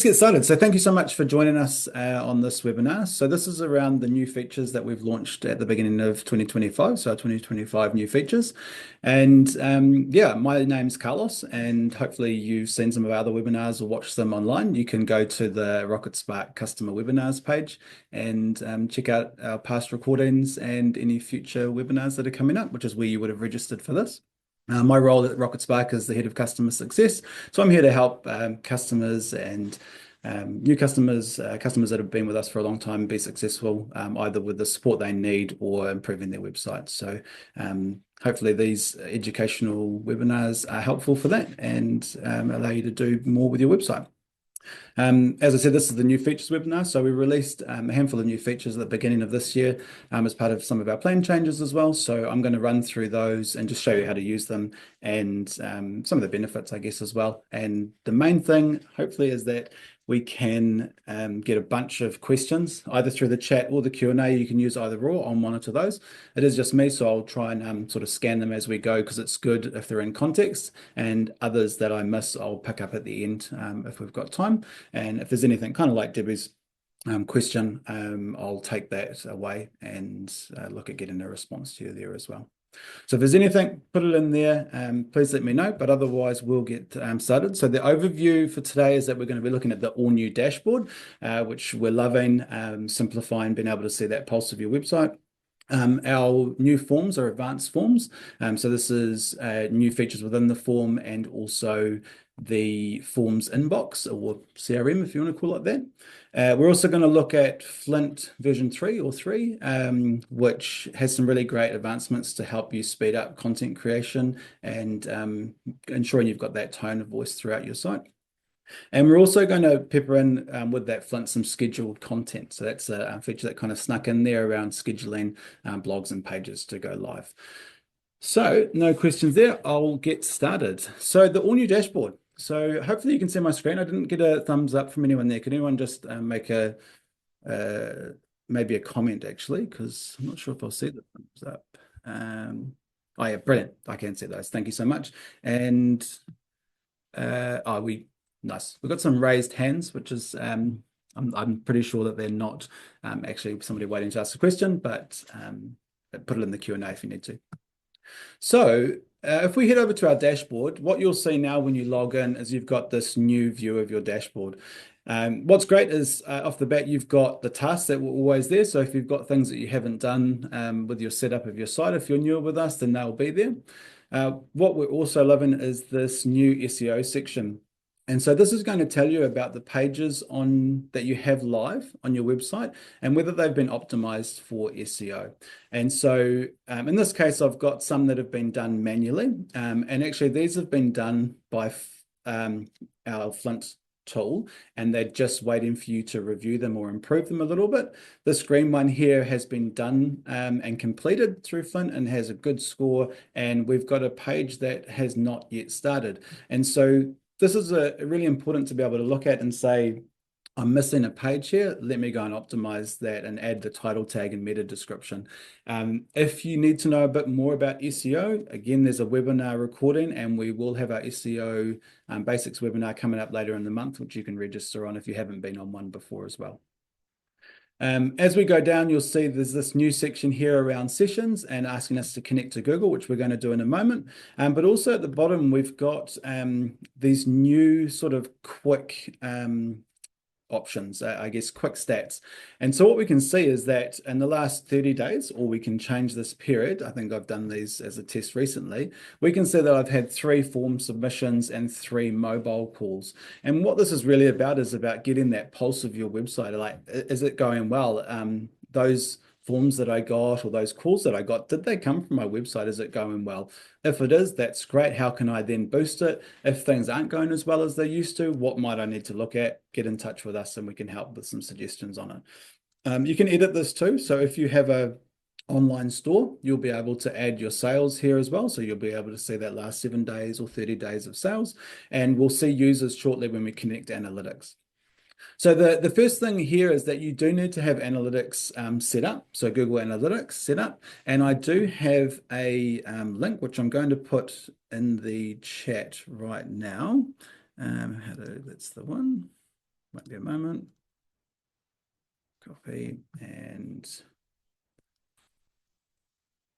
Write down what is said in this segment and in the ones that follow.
Let's get started. So thank you so much for joining us on this webinar. So this is around the new features that we've launched at the beginning of 2025, so our 2025 new features. And yeah, my name's Carlos, and hopefully you've seen some of our other webinars or watched them online. You can go to the Rocketspark customer webinars page and check out our past recordings and any future webinars that are coming up, which is where you would have registered for this. My role at Rocketspark is the head of customer success. So I'm here to help customers and new customers that have been with us for a long time be successful, either with the support they need or improving their website. So hopefully these educational webinars are helpful for that and allow you to do more with your website. As I said, this is the new features webinar. So we released a handful of new features at the beginning of this year as part of some of our plan changes as well. So I'm going to run through those and just show you how to use them and some of the benefits, I guess, as well. And the main thing, hopefully, is that we can get a bunch of questions either through the chat or the Q&A. You can use either or. I'll monitor those. It is just me, so I'll try and sort of scan them as we go because it's good if they're in context, and others that I miss, I'll pick up at the end if we've got time. And if there's anything kind of like Debbie's question, I'll take that away and look at getting a response to you there as well. So if there's anything, put it in there. Please let me know, but otherwise we'll get started. So the overview for today is that we're going to be looking at the all new dashboard, which we're loving, simplifying, being able to see that pulse of your website. Our new forms are advanced forms. So this is new features within the form and also the forms inbox or CRM, if you want to call it that. We're also going to look at Flint version 3 or 3, which has some really great advancements to help you speed up content creation and ensuring you've got that tone of voice throughout your site. And we're also going to pepper in with that Flint some scheduled content. So that's a feature that kind of snuck in there around scheduling blogs and pages to go live. So no questions there. I'll get started. So the all new dashboard. So hopefully you can see my screen. I didn't get a thumbs up from anyone there. Could anyone just make a maybe a comment actually? Because I'm not sure if I'll see the thumbs up. Oh yeah, brilliant. I can see those. Thank you so much. And nice. We've got some raised hands, which is I'm pretty sure that they're not actually somebody waiting to ask a question, but put it in the Q&A if you need to. So if we head over to our dashboard, what you'll see now when you log in is you've got this new view of your dashboard. What's great is off the bat, you've got the tasks that were always there. So if you've got things that you haven't done with your setup of your site, if you're newer with us, then they'll be there. What we're also loving is this new SEO section. And so this is going to tell you about the pages that you have live on your website and whether they've been optimized for SEO. And so in this case, I've got some that have been done manually. And actually, these have been done by our Flint tool, and they're just waiting for you to review them or improve them a little bit. This green one here has been done and completed through Flint and has a good score. And we've got a page that has not yet started. And so this is really important to be able to look at and say, I'm missing a page here. Let me go and optimize that and add the title tag and meta description. If you need to know a bit more about SEO, again, there's a webinar recording and we will have our SEO basics webinar coming up later in the month, which you can register on if you haven't been on one before as well. As we go down, you'll see there's this new section here around sessions and asking us to connect to Google, which we're going to do in a moment. But also at the bottom, we've got these new sort of quick options, I guess, quick stats. And so what we can see is that in the last 30 days, or we can change this period, I think I've done these as a test recently, we can see that I've had 3 form submissions and 3 mobile calls. And what this is really about is about getting that pulse of your website. Like, is it going well? Those forms that I got or those calls that I got, did they come from my website? Is it going well? If it is, that's great. How can I then boost it? If things aren't going as well as they used to, what might I need to look at? Get in touch with us and we can help with some suggestions on it. You can edit this too. So if you have a online store, you'll be able to add your sales here as well. So you'll be able to see that last 7 days or 30 days of sales. And we'll see users shortly when we connect analytics. So the first thing here is that you do need to have analytics set up, so Google Analytics set up. And I do have a link, which I'm going to put in the chat right now. That's the one. Might be a moment. Copy and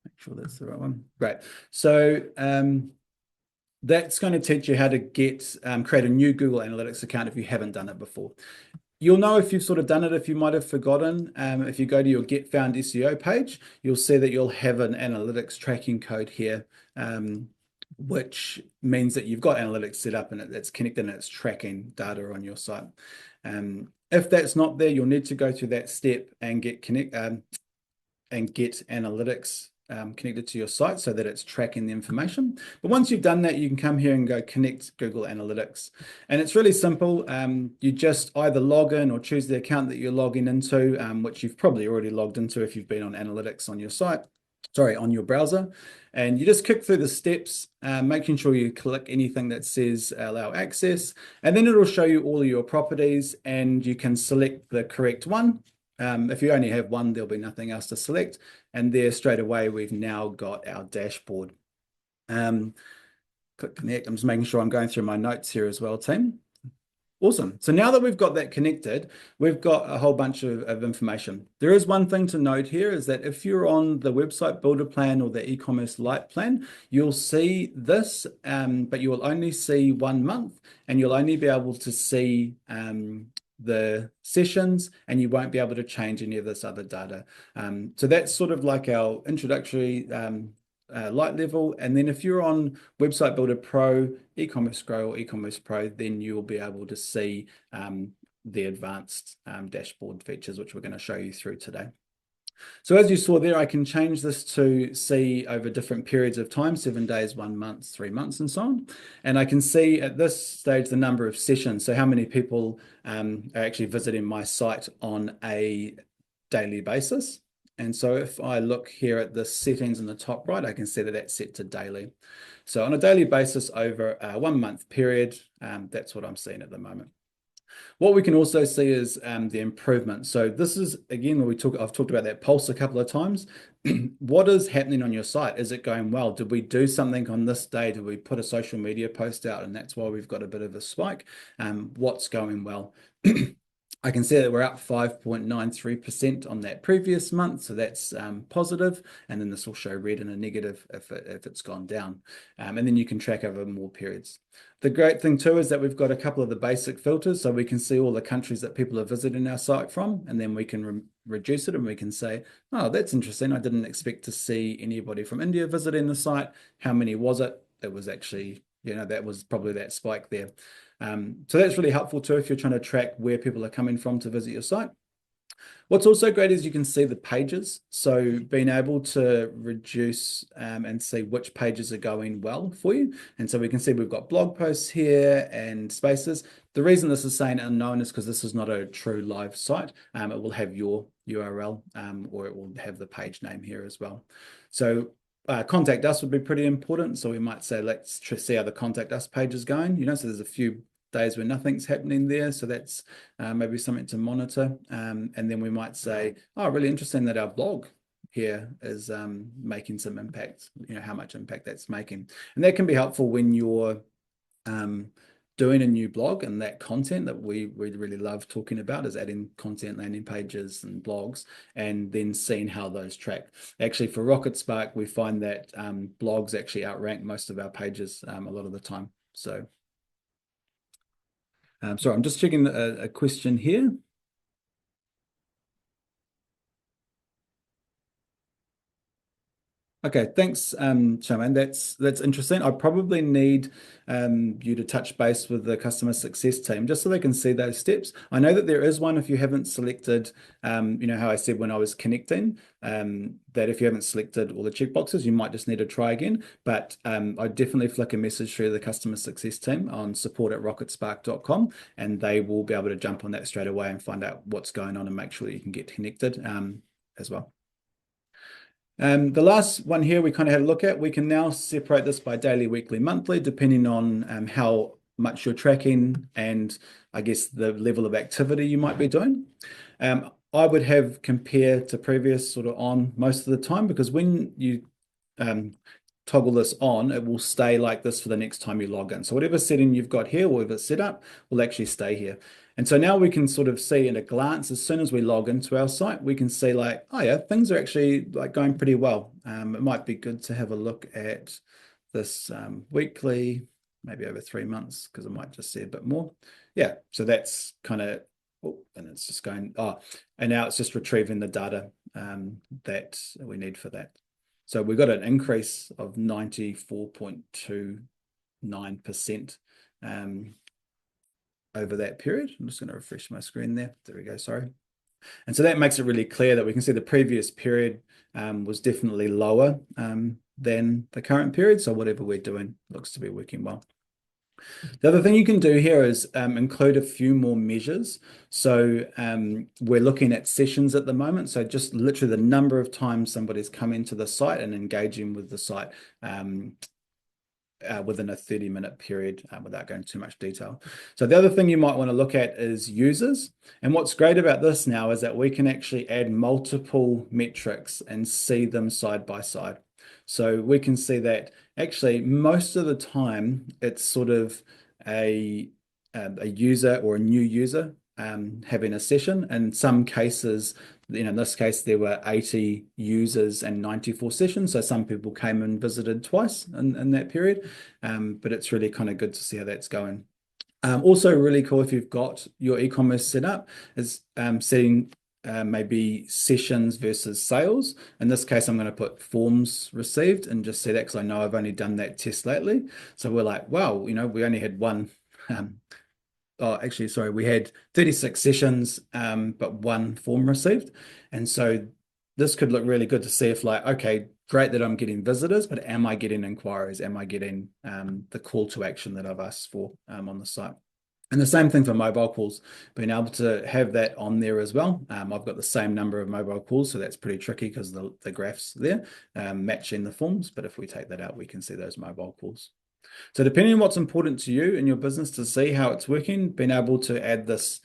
make sure that's the right one. Great. So that's going to teach you how to get create a new Google Analytics account if you haven't done it before. You'll know if you've sort of done it, if you might have forgotten. If you go to your Get Found SEO page, you'll see that you'll have an analytics tracking code here, which means that you've got analytics set up and it's connected and it's tracking data on your site. If that's not there, you'll need to go through that step and get analytics connected to your site so that it's tracking the information. But once you've done that, you can come here and go connect Google Analytics. And it's really simple. You just either log in or choose the account that you're logging into, which you've probably already logged into if you've been on Analytics on your site, sorry, on your browser. And you just click through the steps, making sure you click anything that says allow access, and then it'll show you all of your properties and you can select the correct one. If you only have one, there'll be nothing else to select. And there straight away, we've now got our dashboard. Click connect. I'm just making sure I'm going through my notes here as well, team. Awesome. So now that we've got that connected, we've got a whole bunch of information. There is one thing to note here is that if you're on the website builder plan or the e-commerce light plan, you'll see this, but you will only see 1 month and you'll only be able to see the sessions and you won't be able to change any of this other data. So that's sort of like our introductory light level. And then if you're on Website Builder Pro, E-commerce Grow or E-commerce Pro, then you'll be able to see the advanced dashboard features, which we're going to show you through today. So as you saw there, I can change this to see over different periods of time, 7 days, 1 month, 3 months, and so on. And I can see at this stage the number of sessions, so how many people are actually visiting my site on a daily basis. And so if I look here at the settings in the top right, I can see that that's set to daily. So on a daily basis over a 1 month period, that's what I'm seeing at the moment. What we can also see is the improvement. So this is, again, I've talked about that pulse a couple of times. What is happening on your site? Is it going well? Did we do something on this day? Did we put a social media post out? And that's why we've got a bit of a spike. What's going well? I can see that we're up 5.93% on that previous month, so that's positive, and then this will show red and a negative if it's gone down. And then you can track over more periods. The great thing too is that we've got a couple of the basic filters, so we can see all the countries that people are visiting our site from, and then we can reduce it and we can say, oh, that's interesting. I didn't expect to see anybody from India visiting the site. How many was it? It was actually, that was probably that spike there. So that's really helpful too if you're trying to track where people are coming from to visit your site. What's also great is you can see the pages. So being able to reduce and see which pages are going well for you. And so we can see we've got blog posts here and spaces. The reason this is saying unknown is because this is not a true live site. It will have your URL or it will have the page name here as well. So contact us would be pretty important. So we might say, let's see how the contact us page is going. So there's a few days where nothing's happening there. So that's maybe something to monitor. And then we might say, oh, really interesting that our blog here is making some impact, how much impact that's making. And that can be helpful when you're doing a new blog, and that content that we really love talking about is adding content, landing pages and blogs, and then seeing how those track. Actually, for Rocketspark, we find that blogs actually outrank most of our pages a lot of the time. So sorry, I'm just checking a question here. Okay, thanks, Charmaine. That's interesting. I probably need you to touch base with the customer success team just so they can see those steps. I know that there is one if you haven't selected, how I said when I was connecting, that if you haven't selected all the checkboxes, you might just need to try again. But I definitely flick a message through the customer success team on support@rocketspark.com, and they will be able to jump on that straight away and find out what's going on and make sure you can get connected as well. The last one here we kind of had a look at, we can now separate this by daily, weekly, monthly, depending on how much you're tracking and I guess the level of activity you might be doing. I would have compare to previous sort of on most of the time, because when you toggle this on, it will stay like this for the next time you log in. So whatever setting you've got here, whatever it's set up, will actually stay here. And so now we can sort of see in a glance, as soon as we log into our site, we can see like, oh yeah, things are actually like going pretty well. It might be good to have a look at this weekly, maybe over 3 months, because I might just see a bit more. Yeah, so that's kind of, oh, and it's just going, oh, and now it's just retrieving the data that we need for that. So we've got an increase of 94.29% over that period. I'm just going to refresh my screen there. There we go, sorry. And so that makes it really clear that we can see the previous period was definitely lower than the current period. So whatever we're doing looks to be working well. The other thing you can do here is include a few more measures. So we're looking at sessions at the moment. So just literally the number of times somebody's come into the site and engaging with the site within a 30-minute period without going too much detail. So the other thing you might want to look at is users. And what's great about this now is that we can actually add multiple metrics and see them side by side. So we can see that actually most of the time it's sort of a user or a new user having a session. In some cases, in this case, there were 80 users and 94 sessions. So some people came and visited twice in that period, but it's really kind of good to see how that's going. Also really cool if you've got your e-commerce set up is setting maybe sessions versus sales. In this case, I'm going to put forms received and just see that because I know I've only done that test lately. So we're like, wow, we only had one oh, actually, sorry, we had 36 sessions, but one form received. And so this could look really good to see if like, okay, great that I'm getting visitors, but am I getting inquiries? Am I getting the call to action that I've asked for on the site? And the same thing for mobile calls, being able to have that on there as well. I've got the same number of mobile calls, so that's pretty tricky because the graphs there matching the forms. But if we take that out, we can see those mobile calls. So depending on what's important to you in your business to see how it's working, being able to add this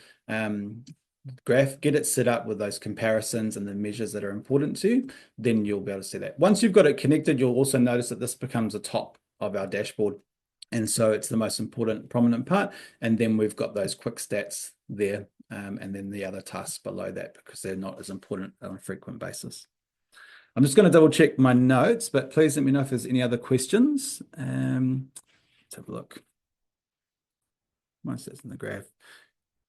graph, get it set up with those comparisons and the measures that are important to you, then you'll be able to see that. Once you've got it connected, you'll also notice that this becomes the top of our dashboard. And so it's the most important, prominent part. And then we've got those quick stats there, and then the other tasks below that because they're not as important on a frequent basis. I'm just going to double check my notes, but please let me know if there's any other questions. Let's have a look. Most stats in the graph.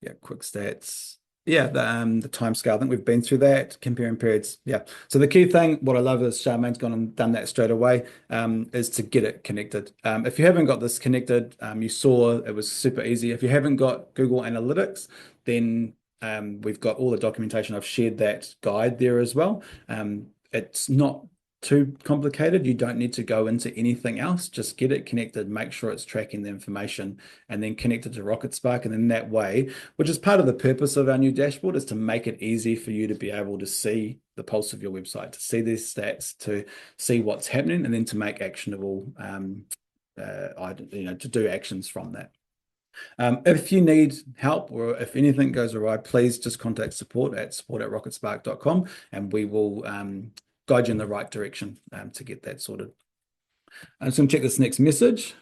Yeah, quick stats. Yeah, the time scale. I think we've been through that, comparing periods. Yeah. So the key thing, what I love is Charmaine's gone and done that straight away, is to get it connected. If you haven't got this connected, you saw it was super easy. If you haven't got Google Analytics, then we've got all the documentation. I've shared that guide there as well. It's not too complicated. You don't need to go into anything else. Just get it connected, make sure it's tracking the information, and then connect it to Rocketspark. And then that way, which is part of the purpose of our new dashboard, is to make it easy for you to be able to see the pulse of your website, to see these stats, to see what's happening, and then to make actionable, to do actions from that. If you need help or if anything goes awry, please just contact support@rocketspark.com and we will guide you in the right direction to get that sorted. I'm just going to check this next message.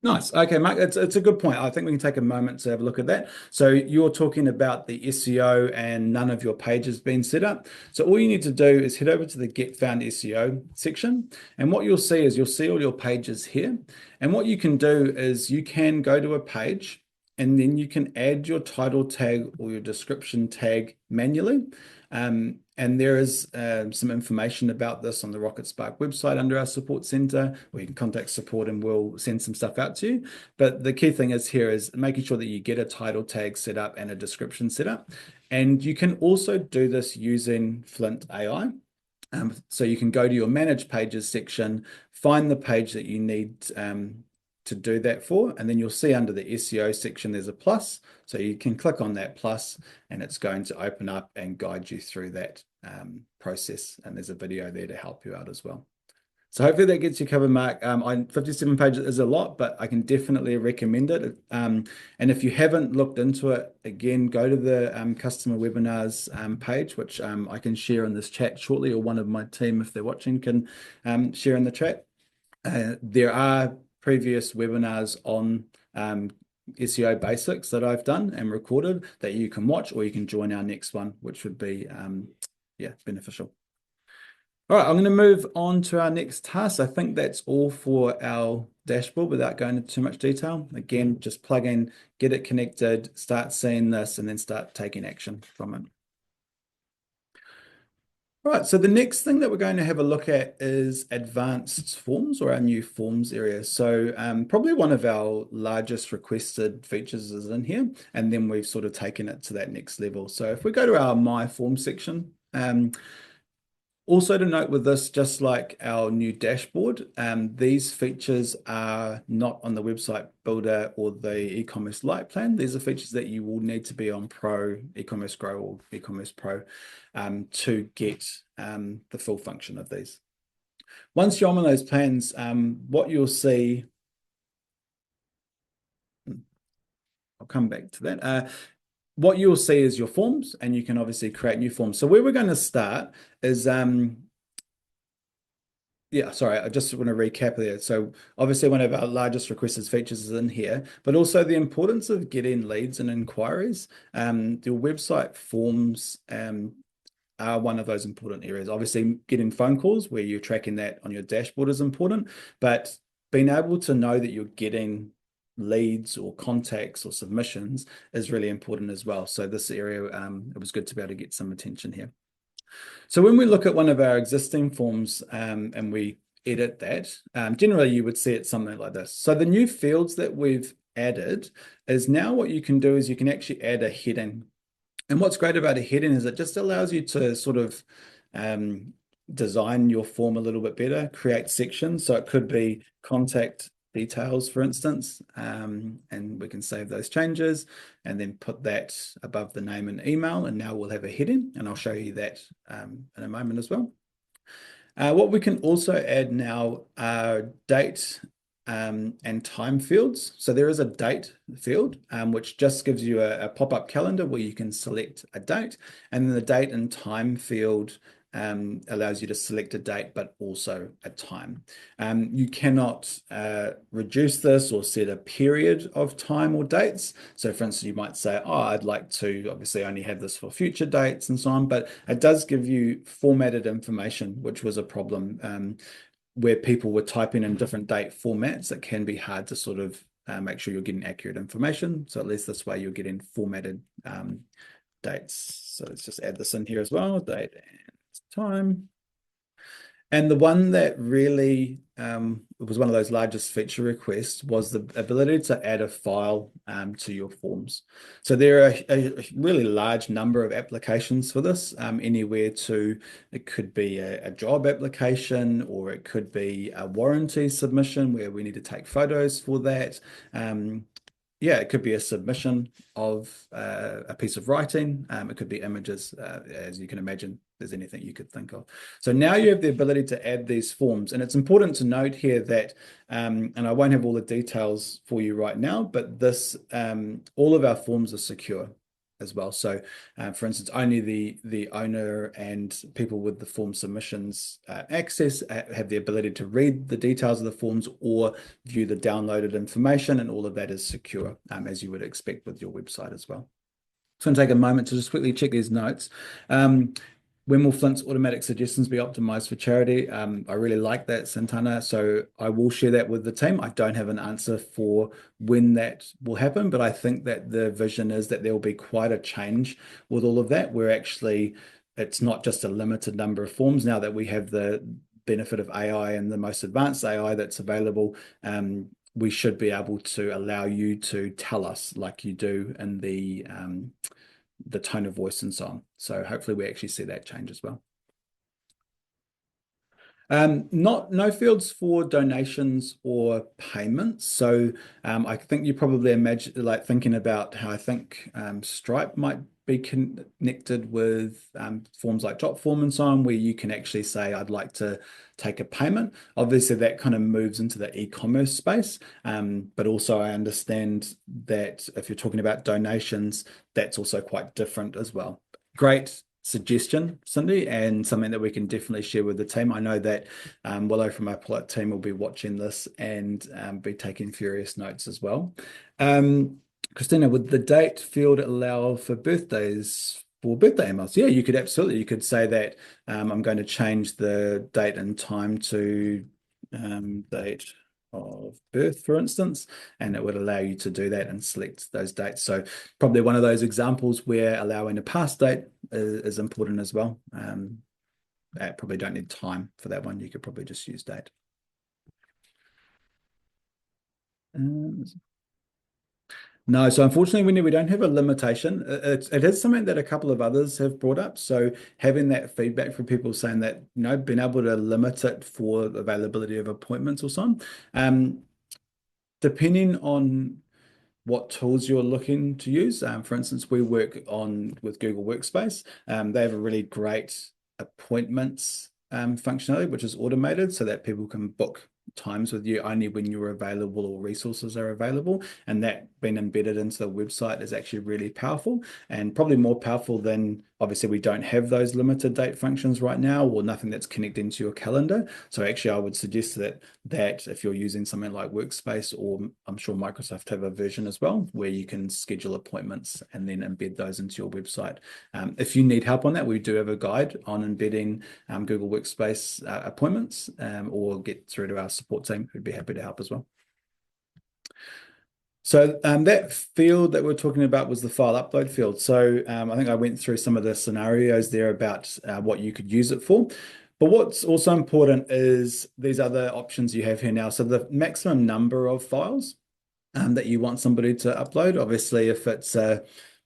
Nice. Okay, Mark, it's a good point. I think we can take a moment to have a look at that. So you're talking about the SEO and none of your pages being set up. So all you need to do is head over to the Get Found SEO section. And what you'll see is you'll see all your pages here. And what you can do is you can go to a page and then you can add your title tag or your description tag manually. And there is some information about this on the Rocketspark website under our support center, where you can contact support and we'll send some stuff out to you. But the key thing is here is making sure that you get a title tag set up and a description set up. And you can also do this using Flint AI. So you can go to your Manage Pages section, find the page that you need to do that for, and then you'll see under the SEO section there's a plus, so you can click on that plus and it's going to open up and guide you through that process, and there's a video there to help you out as well. So hopefully that gets you covered, Mark. 57 pages is a lot, but I can definitely recommend it. And if you haven't looked into it, again, go to the customer webinars page, which I can share in this chat shortly, or one of my team, if they're watching, can share in the chat. There are previous webinars on SEO basics that I've done and recorded that you can watch, or you can join our next one, which would be beneficial. All right, I'm going to move on to our next task. I think that's all for our dashboard without going into too much detail. Again, just plug in, get it connected, start seeing this, and then start taking action from it. All right, so the next thing that we're going to have a look at is advanced forms, or our new forms area. So probably one of our largest requested features is in here, and then we've sort of taken it to that next level. So if we go to our My Form section, also to note with this, just like our new dashboard, these features are not on the website builder or the e-commerce light plan. These are features that you will need to be on Pro, e-commerce Grow, or e-commerce Pro to get the full function of these. Once you're on those plans, what you'll see, I'll come back to that. What you'll see is your forms, and you can obviously create new forms. So where we're going to start is, sorry, I just want to recap there. So obviously one of our largest requested features is in here, but also the importance of getting leads and inquiries. Your website forms are one of those important areas. Obviously getting phone calls where you're tracking that on your dashboard is important, but being able to know that you're getting leads or contacts or submissions is really important as well. So this area, it was good to be able to get some attention here. So when we look at one of our existing forms and we edit that, generally you would see it something like this. So the new fields that we've added is now what you can do is you can actually add a heading. And what's great about a heading is it just allows you to sort of design your form a little bit better, create sections. So it could be contact details, for instance, and we can save those changes and then put that above the name and email. And now we'll have a heading, and I'll show you that in a moment as well. What we can also add now are date and time fields. So there is a date field, which just gives you a pop-up calendar where you can select a date, and then the date and time field allows you to select a date, but also a time. You cannot reduce this or set a period of time or dates. So for instance, you might say, oh, I'd like to obviously only have this for future dates and so on, but it does give you formatted information, which was a problem where people were typing in different date formats. It can be hard to sort of make sure you're getting accurate information. So at least this way you're getting formatted dates. So let's just add this in here as well, date and time. And the one that really was one of those largest feature requests was the ability to add a file to your forms. So there are a really large number of applications for this, anywhere to, it could be a job application, or it could be a warranty submission where we need to take photos for that. Yeah, it could be a submission of a piece of writing. It could be images, as you can imagine, there's anything you could think of. So now you have the ability to add these forms. And it's important to note here that, and I won't have all the details for you right now, but this, all of our forms are secure as well. So for instance, only the owner and people with the form submissions access have the ability to read the details of the forms or view the downloaded information, and all of that is secure, as you would expect with your website as well. So I'm going to take a moment to just quickly check these notes. When will Flint's automatic suggestions be optimized for charity? I really like that, Santana. So I will share that with the team. I don't have an answer for when that will happen, but I think that the vision is that there will be quite a change with all of that, where actually it's not just a limited number of forms now that we have the benefit of AI and the most advanced AI that's available. We should be able to allow you to tell us, like you do in the tone of voice and so on. So hopefully we actually see that change as well. No fields for donations or payments. So I think you probably imagine, like, thinking about how I think Stripe might be connected with forms like Jotform and so on, where you can actually say, I'd like to take a payment. Obviously that kind of moves into the e-commerce space, but also I understand that if you're talking about donations, that's also quite different as well. Great suggestion, Cindy, and something that we can definitely share with the team. I know that Willow from our product team will be watching this and be taking furious notes as well. Christina, would the date field allow for birthdays for birthday emails? Yeah, you could absolutely. You could say that I'm going to change the date and time to date of birth, for instance, and it would allow you to do that and select those dates. So probably one of those examples where allowing a past date is important as well. I probably don't need time for that one. You could probably just use date. No, so unfortunately, we don't have a limitation. It is something that a couple of others have brought up. So having that feedback from people saying that, being able to limit it for availability of appointments or so on. Depending on what tools you're looking to use. For instance, we work with Google Workspace. They have a really great appointments functionality, which is automated so that people can book times with you only when you're available or resources are available. And that being embedded into the website is actually really powerful, and probably more powerful than, obviously we don't have those limited date functions right now, or nothing that's connecting to your calendar. So actually I would suggest that if you're using something like Workspace, or I'm sure Microsoft have a version as well, where you can schedule appointments and then embed those into your website. If you need help on that, we do have a guide on embedding Google Workspace appointments, or get through to our support team, who'd be happy to help as well. So that field that we're talking about was the file upload field. So I think I went through some of the scenarios there about what you could use it for. But what's also important is these other options you have here now. So the maximum number of files that you want somebody to upload. Obviously, if it's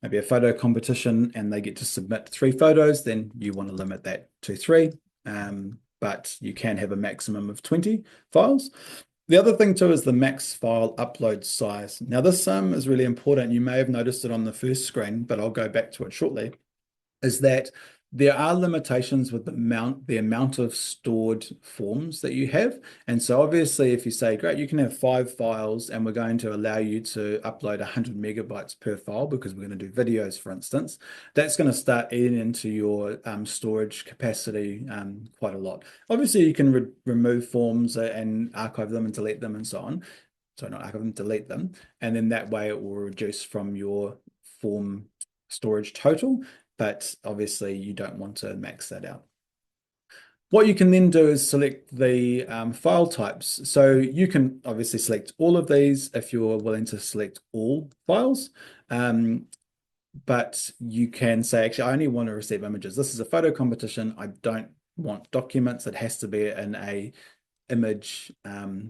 maybe a photo competition and they get to submit 3 photos, then you want to limit that to 3. But you can have a maximum of 20 files. The other thing too is the max file upload size. Now this is really important. You may have noticed it on the first screen, but I'll go back to it shortly, is that there are limitations with the amount of stored forms that you have. And so obviously if you say, great, you can have 5 files and we're going to allow you to upload 100 megabytes per file because we're going to do videos, for instance, that's going to start eating into your storage capacity quite a lot. Obviously you can remove forms and archive them and delete them and so on. So not archive them, delete them. And then that way it will reduce from your form storage total, but obviously you don't want to max that out. What you can then do is select the file types. So you can obviously select all of these if you're willing to select all files. But you can say, actually, I only want to receive images. This is a photo competition. I don't want documents. It has to be in a image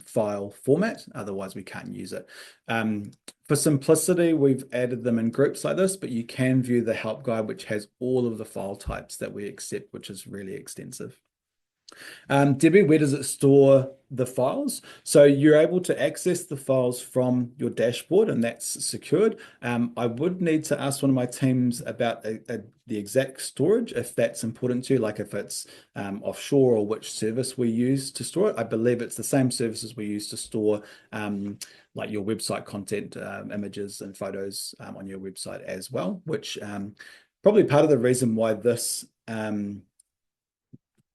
file format, otherwise we can't use it. For simplicity, we've added them in groups like this, but you can view the help guide, which has all of the file types that we accept, which is really extensive. Debbie, where does it store the files? So you're able to access the files from your dashboard, and that's secured. I would need to ask one of my teams about the exact storage, if that's important to you, like if it's offshore or which service we use to store it. I believe it's the same services we use to store like your website content, images and photos on your website as well, which probably part of the reason why this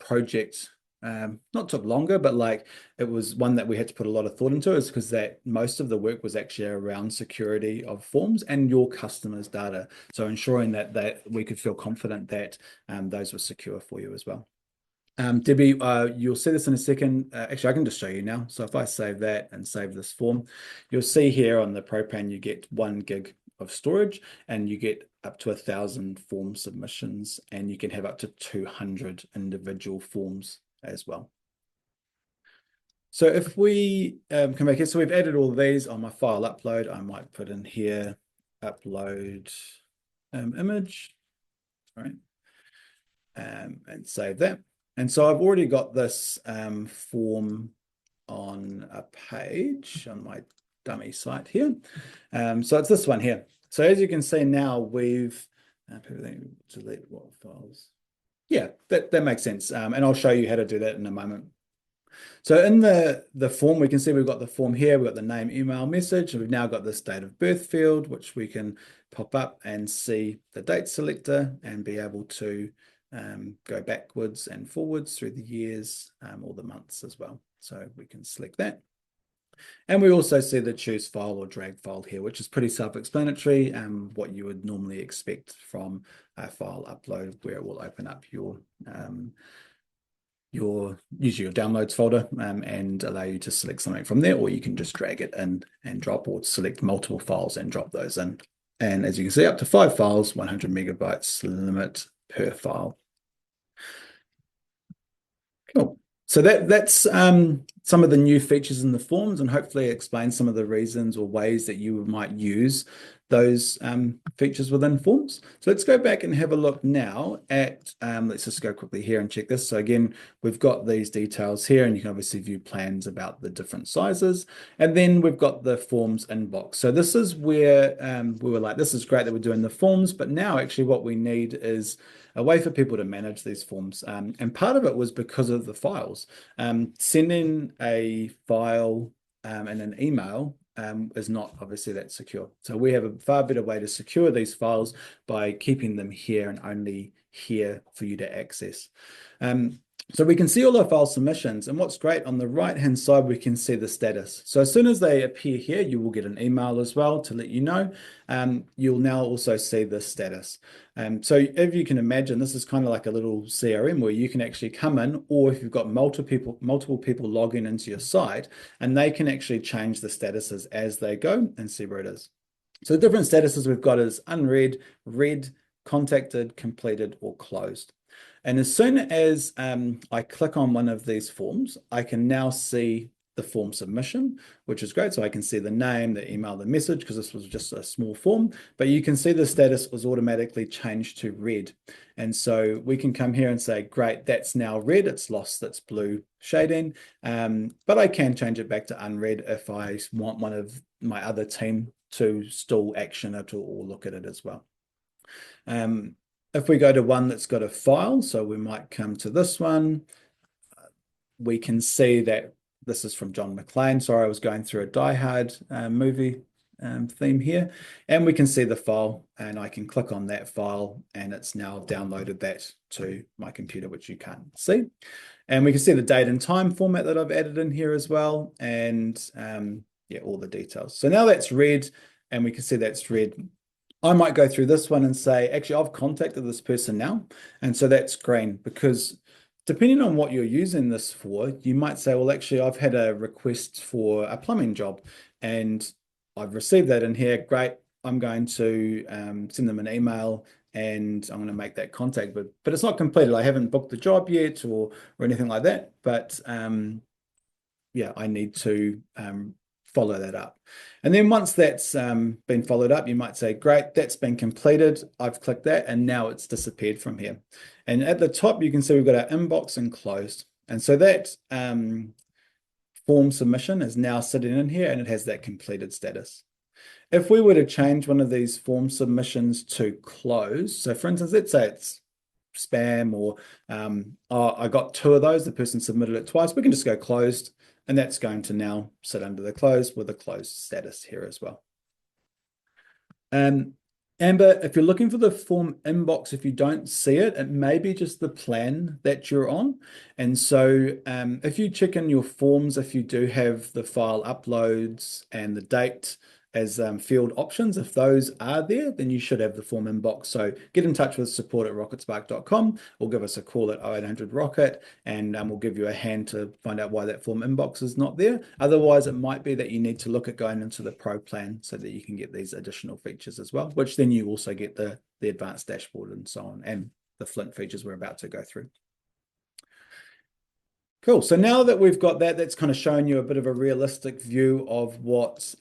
project not took longer, but like it was one that we had to put a lot of thought into, is because that most of the work was actually around security of forms and your customers' data. So ensuring that we could feel confident that those were secure for you as well. Debbie, you'll see this in a second. Actually, I can just show you now. So if I save that and save this form, you'll see here on the Pro plan, you get 1 gig of storage and you get up to 1,000 form submissions, and you can have up to 200 individual forms as well. So if we come back here, so we've added all of these on my file upload. I might put in here, upload image, right? And save that. And so I've already got this form on a page on my dummy site here. So it's this one here. So as you can see now, we've delete what files. Yeah, that makes sense. And I'll show you how to do that in a moment. So in the form, we can see we've got the form here, we've got the name, email, message, and we've now got this date of birth field, which we can pop up and see the date selector and be able to go backwards and forwards through the years or the months as well. So we can select that. And we also see the choose file or drag file here, which is pretty self-explanatory, what you would normally expect from a file upload, where it will open up usually your downloads folder and allow you to select something from there, or you can just drag it in and drop, or select multiple files and drop those in. And as you can see, up to 5 files, 100 megabytes limit per file. Cool. So that's some of the new features in the forms, and hopefully explain some of the reasons or ways that you might use those features within forms. So let's go back and have a look now at, let's just go quickly here and check this. So again, we've got these details here, and you can obviously view plans about the different sizes. And then we've got the forms inbox. So this is where we were like, this is great that we're doing the forms, but now actually what we need is a way for people to manage these forms. And part of it was because of the files. Sending a file and an email is not obviously that secure. So we have a far better way to secure these files by keeping them here and only here for you to access. So we can see all our file submissions, and what's great, on the right-hand side, we can see the status. So as soon as they appear here, you will get an email as well to let you know. You'll now also see the status. So if you can imagine, this is kind of like a little CRM where you can actually come in, or if you've got multiple people logging into your site, and they can actually change the statuses as they go and see where it is. So the different statuses we've got is unread, read, contacted, completed, or closed. And as soon as I click on one of these forms, I can now see the form submission, which is great. So I can see the name, the email, the message, because this was just a small form, but you can see the status was automatically changed to read. And so we can come here and say, great, that's now red. It's lost its blue shading, but I can change it back to unread if I want one of my other team to still action it or look at it as well. If we go to one that's got a file, so we might come to this one, we can see that this is from John McClane. Sorry, I was going through a Die Hard movie theme here. And we can see the file, and I can click on that file, and it's now downloaded that to my computer, which you can't see. And we can see the date and time format that I've added in here as well. And yeah, all the details. So now that's read, and we can see that's read. I might go through this one and say, actually, I've contacted this person now. And so that's green, because depending on what you're using this for, you might say, well, actually, I've had a request for a plumbing job and I've received that in here. Great. I'm going to send them an email and I'm going to make that contact. But it's not completed. I haven't booked the job yet or anything like that. But yeah, I need to follow that up. And then once that's been followed up, you might say, great, that's been completed. I've clicked that and now it's disappeared from here. And at the top, you can see we've got our inbox and closed. And so that form submission is now sitting in here and it has that completed status. If we were to change one of these form submissions to close, so for instance, let's say it's spam or I got 2 of those, the person submitted it twice, we can just go closed. And that's going to now sit under the closed with a closed status here as well. Amber, if you're looking for the form inbox, if you don't see it, it may be just the plan that you're on. And so if you check in your forms, if you do have the file uploads and the date as field options, if those are there, then you should have the form inbox. So get in touch with support@rocketspark.com or give us a call at 0800 Rocket and we'll give you a hand to find out why that form inbox is not there. Otherwise, it might be that you need to look at going into the Pro plan so that you can get these additional features as well, which then you also get the advanced dashboard and so on, and the Flint features we're about to go through. Cool. So now that we've got that, that's kind of showing you a bit of a realistic view of what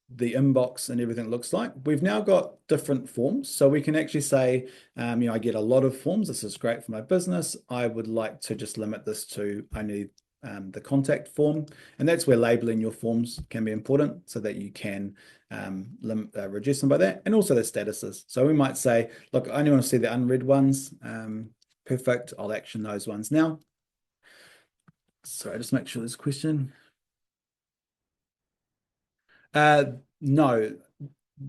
the inbox and everything looks like. We've now got different forms. So we can actually say, I get a lot of forms. This is great for my business. I would like to just limit this to only the contact form. And that's where labeling your forms can be important so that you can reduce them by that. And also the statuses. So we might say, look, I only want to see the unread ones. Perfect. I'll action those ones now. Sorry, just make sure there's a question. No,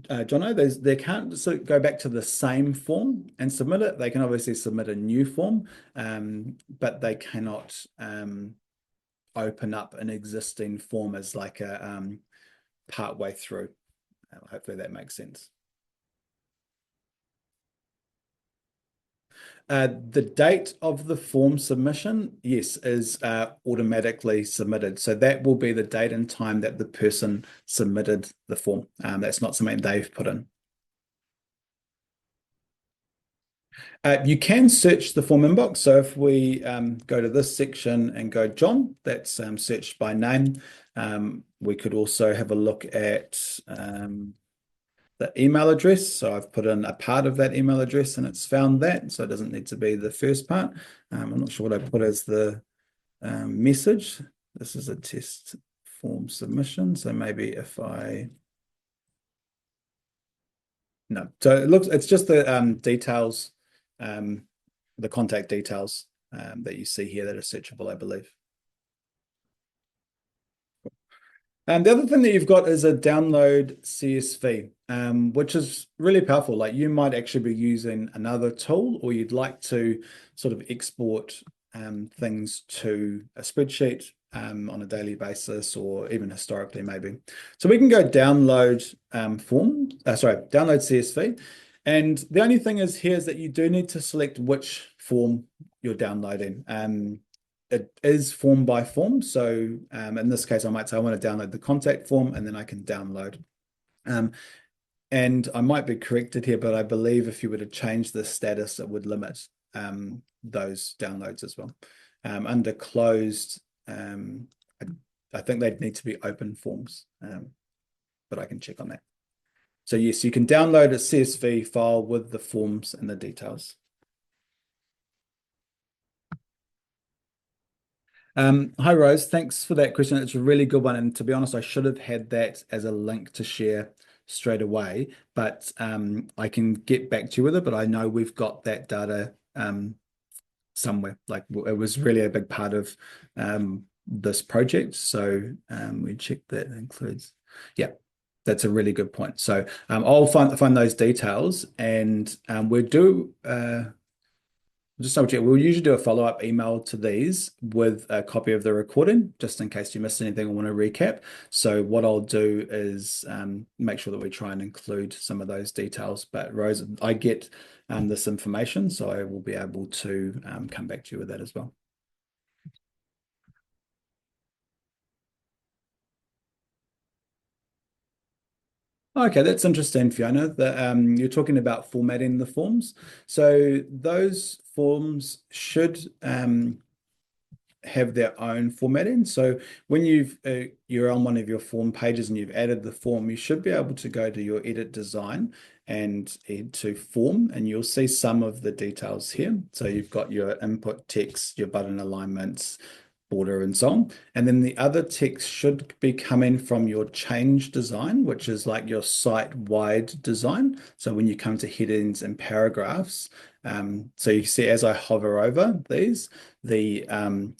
Jono, they can't go back to the same form and submit it. They can obviously submit a new form, but they cannot open up an existing form as like a part way through. Hopefully that makes sense. The date of the form submission, yes, is automatically submitted. So that will be the date and time that the person submitted the form. That's not something they've put in. You can search the form inbox. So if we go to this section and go John, that's searched by name. We could also have a look at the email address. So I've put in a part of that email address and it's found that. So it doesn't need to be the first part. I'm not sure what I put as the message. This is a test form submission. So maybe if no, so it's just the details, the contact details that you see here that are searchable, I believe. The other thing that you've got is a download CSV, which is really powerful. Like you might actually be using another tool, or you'd like to sort of export things to a spreadsheet on a daily basis, or even historically maybe. So we can go download download CSV. And the only thing is here is that you do need to select which form you're downloading. It is form by form. So in this case, I might say I want to download the contact form and then I can download. And I might be corrected here, but I believe if you were to change the status, it would limit those downloads as well. Under closed, I think they'd need to be open forms, but I can check on that. So yes, you can download a CSV file with the forms and the details. Hi, Rose. Thanks for that question. It's a really good one. And to be honest, I should have had that as a link to share straight away, but I can get back to you with it. But I know we've got that data somewhere. Like it was really a big part of this project. So we check that includes, yeah. That's a really good point. So I'll find those details, and we do just double check. We'll usually do a follow-up email to these with a copy of the recording, just in case you missed anything or want to recap. So what I'll do is make sure that we try and include some of those details. But Rose, I get this information, so I will be able to come back to you with that as well. Okay, that's interesting, Fiona, that you're talking about formatting the forms. So those forms should have their own formatting. So when you're on one of your form pages and you've added the form, you should be able to go to your edit design and head to form, and you'll see some of the details here. So you've got your input text, your button alignments, border, and so on. And then the other text should be coming from your change design, which is like your site-wide design. So when you come to headings and paragraphs, so you can see as I hover over these, the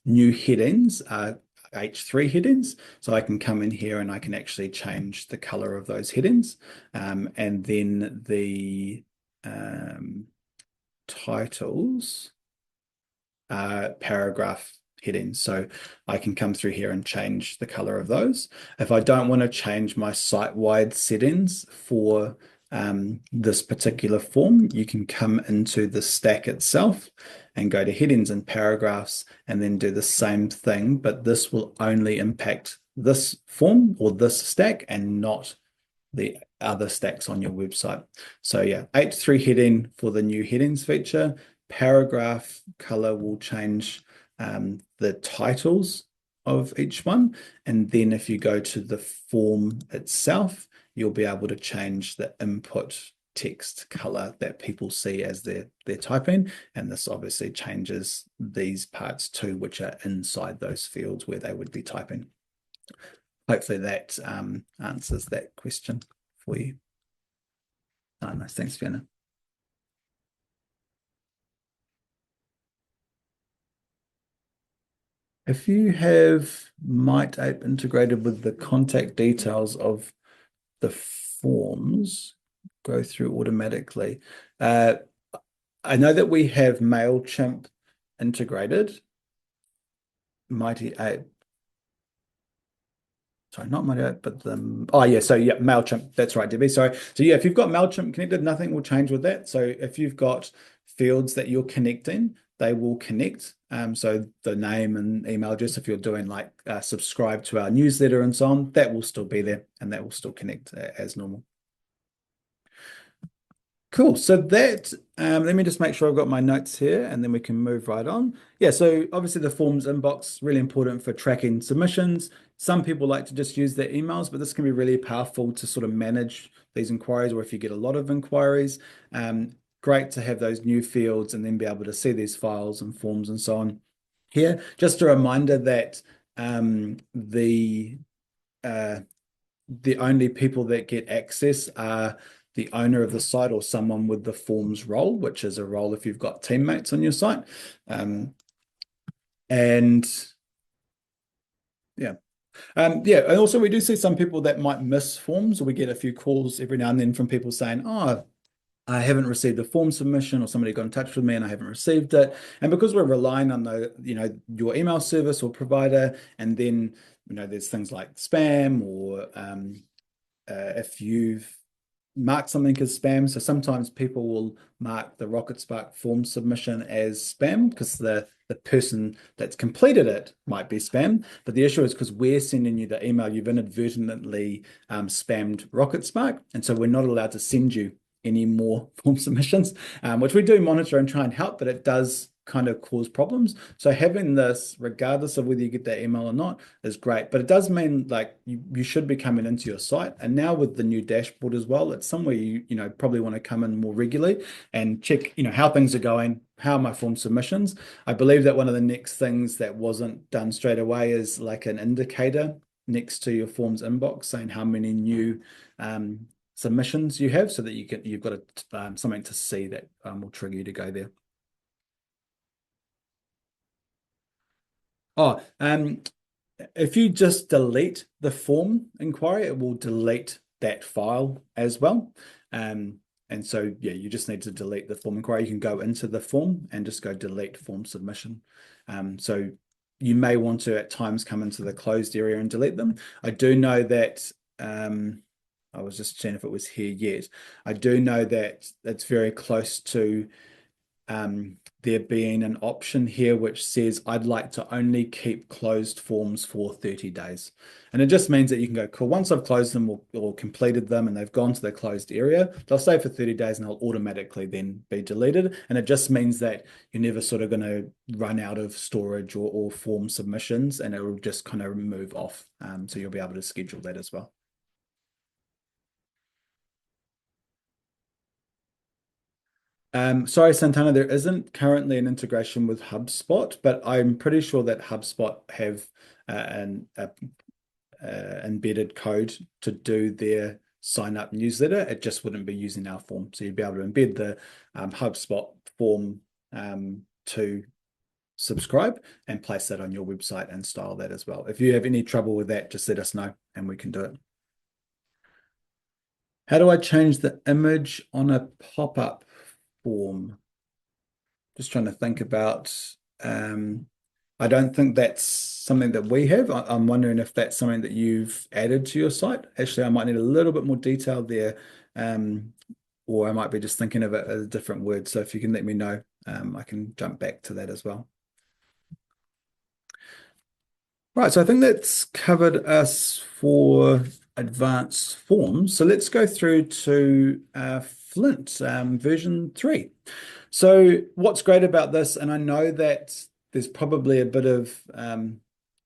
new headings are H3 headings. So I can come in here and I can actually change the color of those headings. And then the titles are paragraph headings. So I can come through here and change the color of those. If I don't want to change my site-wide settings for this particular form, you can come into the stack itself and go to headings and paragraphs and then do the same thing, but this will only impact this form or this stack and not the other stacks on your website. So yeah, H3 heading for the new headings feature. Paragraph color will change the titles of each one. And then if you go to the form itself, you'll be able to change the input text color that people see as they're typing. And this obviously changes these parts too, which are inside those fields where they would be typing. Hopefully that answers that question for you. Nice. Thanks, Fiona. If you have Might Ape integrated with the contact details of the forms, go through automatically. I know that we have MailChimp integrated. Mighty Ape. Sorry, not Mighty Ape, but oh yeah, so yeah, MailChimp. That's right, Debbie. Sorry. So yeah, if you've got MailChimp connected, nothing will change with that. So if you've got fields that you're connecting, they will connect. So the name and email address, if you're doing like subscribe to our newsletter and so on, that will still be there and that will still connect as normal. Cool. So that, let me just make sure I've got my notes here and then we can move right on. Yeah, so obviously the forms inbox, really important for tracking submissions. Some people like to just use their emails, but this can be really powerful to sort of manage these inquiries, or if you get a lot of inquiries, great to have those new fields and then be able to see these files and forms and so on here. Just a reminder that the only people that get access are the owner of the site or someone with the forms role, which is a role if you've got teammates on your site. And yeah. Yeah, and also we do see some people that might miss forms, or we get a few calls every now and then from people saying, oh, I haven't received a form submission, or somebody got in touch with me and I haven't received it. And because we're relying on your email service or provider, and then there's things like spam, or if you've marked something as spam. So sometimes people will mark the Rocketspark form submission as spam because the person that's completed it might be spam. But the issue is because we're sending you the email, you've inadvertently spammed Rocketspark. And so we're not allowed to send you any more form submissions, which we do monitor and try and help, but it does kind of cause problems. So having this, regardless of whether you get that email or not, is great. But it does mean like you should be coming into your site. And now with the new dashboard as well, it's somewhere you probably want to come in more regularly and check, how things are going, how are my form submissions. I believe that one of the next things that wasn't done straight away is like an indicator next to your forms inbox saying how many new submissions you have, so that you've got something to see that will trigger you to go there. Oh, if you just delete the form inquiry, it will delete that file as well. And so, yeah, you just need to delete the form inquiry. You can go into the form and just go delete form submission. So you may want to at times come into the closed area and delete them. I do know that, I was just checking if it was here yet. I do know that it's very close to there being an option here which says I'd like to only keep closed forms for 30 days. And it just means that you can go, cool, once I've closed them or completed them and they've gone to the closed area, they'll stay for 30 days and they'll automatically then be deleted. And it just means that you're never sort of going to run out of storage or form submissions, and it will just kind of move off. So you'll be able to schedule that as well. Sorry, Santana, there isn't currently an integration with HubSpot, but I'm pretty sure that HubSpot have an embedded code to do their sign up newsletter. It just wouldn't be using our form. So you'd be able to embed the HubSpot form to subscribe and place that on your website and style that as well. If you have any trouble with that, just let us know and we can do it. How do I change the image on a pop-up form? Just trying to think about, I don't think that's something that we have. I'm wondering if that's something that you've added to your site. Actually, I might need a little bit more detail there, or I might be just thinking of it as a different word. So if you can let me know, I can jump back to that as well. Right, so I think that's covered us for advanced forms. So let's go through to Flint version 3. So what's great about this, and I know that there's probably a bit of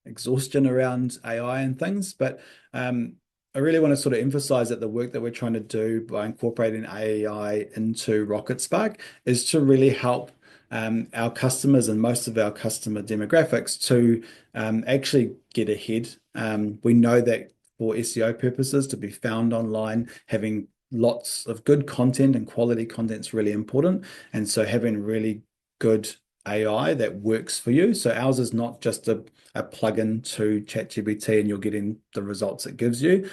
exhaustion around AI and things, but I really want to sort of emphasize that the work that we're trying to do by incorporating AI into Rocketspark is to really help our customers and most of our customer demographics to actually get ahead. We know that for SEO purposes, to be found online, having lots of good content and quality content is really important. And so having really good AI that works for you. So ours is not just a plugin to ChatGPT and you're getting the results it gives you.